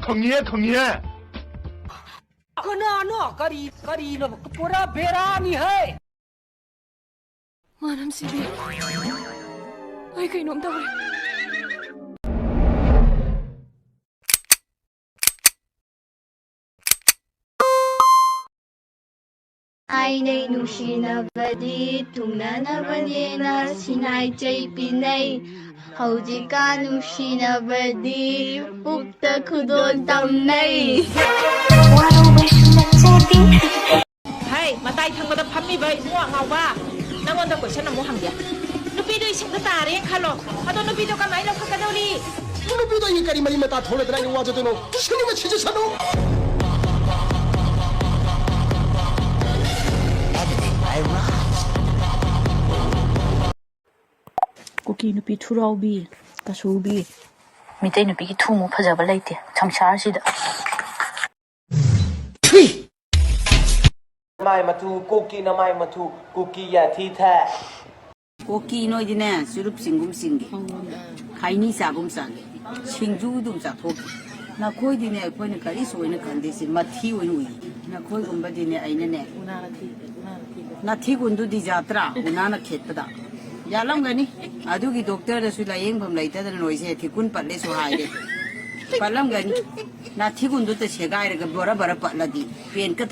坑爷，那那不让别让你嘿。Manam si Bill. Ay, kainom daw rin. Ai nay nusinabadi tunanabadi na sinay jay pinay Haujikan nusinabadi Pukta kudon tamnay 係咪帶藤我哋噴咪俾我牛吧？那我哋鬼身冇行嘅，你邊度成個大人看咯？我到你邊度個買咯，佢個道理。你邊度一個人買大頭嚟得嚟我話咗對咯，你想你咪黐住身咯。Kuki nupi thuraubi kasubi mitai nupi ki thumu phajaba leite samsar sida mai mà thu cookie na mai mà thu cookie ya thi tha Koki noi dine surup singum singi khaini sagum sang singju dum sa thok na khoi dine khoi na kari soina khande si mathi oi ui na khoi gumba dine aina ne na thi gundu di jatra una na khetpada yalam gani adu gi doctor da su la yeng bam laita da noi se thi kun palle so hai de palam gani na thi gundu te segai re ga bora bora palla di pen ka